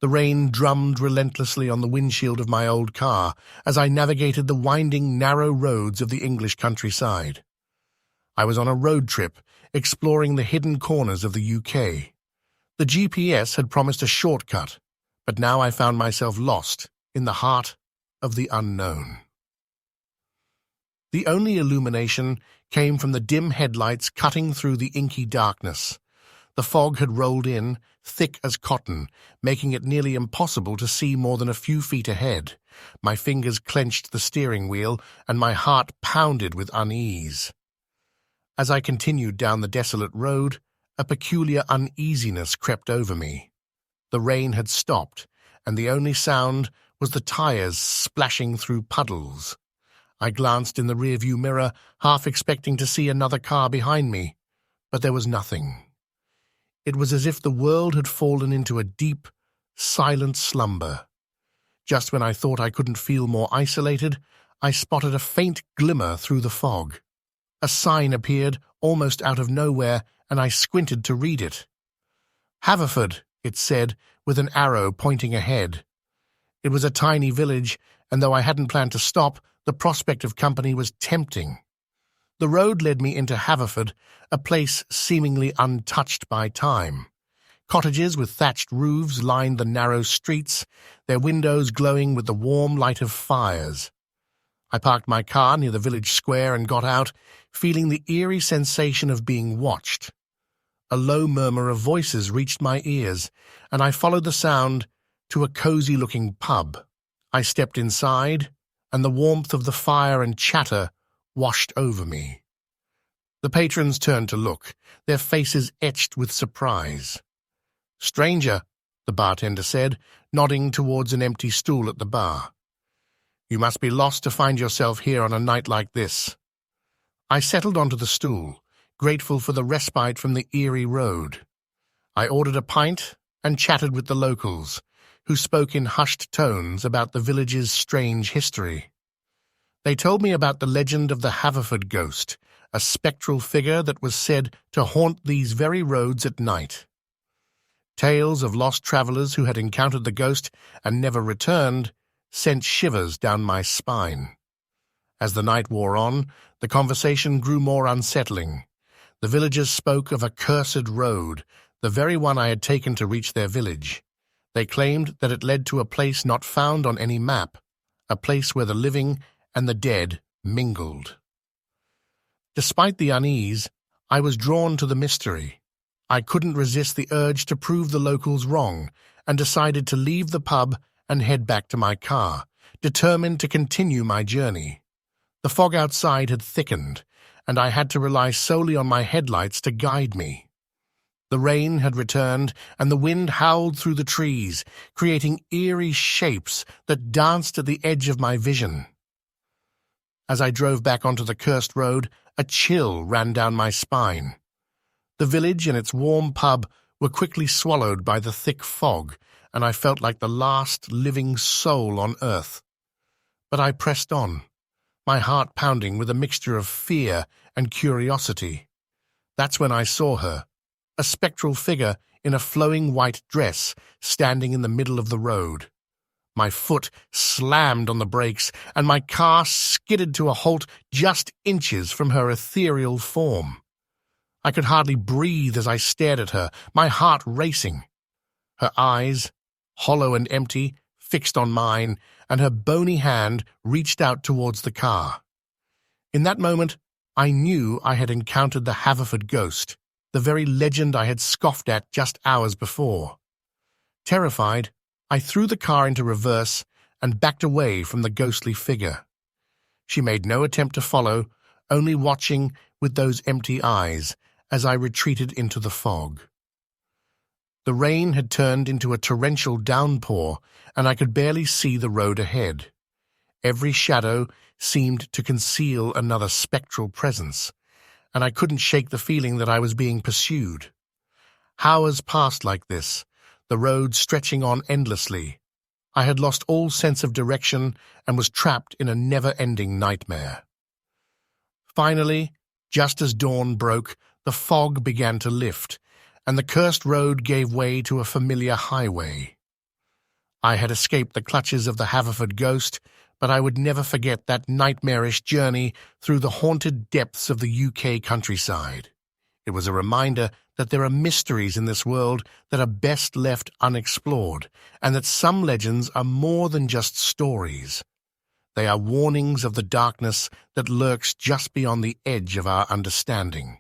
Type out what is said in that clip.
The rain drummed relentlessly on the windshield of my old car as I navigated the winding, narrow roads of the English countryside. I was on a road trip, exploring the hidden corners of the UK. The GPS had promised a shortcut, but now I found myself lost in the heart of the unknown. The only illumination came from the dim headlights cutting through the inky darkness. The fog had rolled in, thick as cotton, making it nearly impossible to see more than a few feet ahead. My fingers clenched the steering wheel, and my heart pounded with unease. As I continued down the desolate road, a peculiar uneasiness crept over me. The rain had stopped, and the only sound was the tires splashing through puddles. I glanced in the rearview mirror, half expecting to see another car behind me, but there was nothing. It was as if the world had fallen into a deep, silent slumber. Just when I thought I couldn't feel more isolated, I spotted a faint glimmer through the fog. A sign appeared almost out of nowhere, and I squinted to read it. Haverford, it said, with an arrow pointing ahead. It was a tiny village, and though I hadn't planned to stop, the prospect of company was tempting. The road led me into Haverford, a place seemingly untouched by time. Cottages with thatched roofs lined the narrow streets, their windows glowing with the warm light of fires. I parked my car near the village square and got out, feeling the eerie sensation of being watched. A low murmur of voices reached my ears, and I followed the sound to a cozy-looking pub. I stepped inside, and the warmth of the fire and chatter washed over me. The patrons turned to look, their faces etched with surprise. "Stranger," the bartender said, nodding towards an empty stool at the bar. "You must be lost to find yourself here on a night like this." I settled onto the stool, grateful for the respite from the eerie road. I ordered a pint and chatted with the locals, who spoke in hushed tones about the village's strange history. They told me about the legend of the Haverford ghost, a spectral figure that was said to haunt these very roads at night. Tales of lost travelers who had encountered the ghost and never returned sent shivers down my spine. As the night wore on, the conversation grew more unsettling. The villagers spoke of a cursed road, the very one I had taken to reach their village. They claimed that it led to a place not found on any map, a place where the living and the dead mingled. Despite the unease, I was drawn to the mystery. I couldn't resist the urge to prove the locals wrong, and decided to leave the pub and head back to my car, determined to continue my journey. The fog outside had thickened, and I had to rely solely on my headlights to guide me. The rain had returned, and the wind howled through the trees, creating eerie shapes that danced at the edge of my vision. As I drove back onto the cursed road, a chill ran down my spine. The village and its warm pub were quickly swallowed by the thick fog, and I felt like the last living soul on earth. But I pressed on, my heart pounding with a mixture of fear and curiosity. That's when I saw her, a spectral figure in a flowing white dress standing in the middle of the road. My foot slammed on the brakes, and my car skidded to a halt just inches from her ethereal form. I could hardly breathe as I stared at her, my heart racing. Her eyes, hollow and empty, fixed on mine, and her bony hand reached out towards the car. In that moment, I knew I had encountered the Haverford ghost, the very legend I had scoffed at just hours before. Terrified, I threw the car into reverse and backed away from the ghostly figure. She made no attempt to follow, only watching with those empty eyes as I retreated into the fog. The rain had turned into a torrential downpour, and I could barely see the road ahead. Every shadow seemed to conceal another spectral presence, and I couldn't shake the feeling that I was being pursued. Hours passed like this, the road stretching on endlessly. I had lost all sense of direction and was trapped in a never-ending nightmare. Finally, just as dawn broke, the fog began to lift, and the cursed road gave way to a familiar highway. I had escaped the clutches of the Haverford ghost, but I would never forget that nightmarish journey through the haunted depths of the UK countryside. It was a reminder that there are mysteries in this world that are best left unexplored, and that some legends are more than just stories. They are warnings of the darkness that lurks just beyond the edge of our understanding.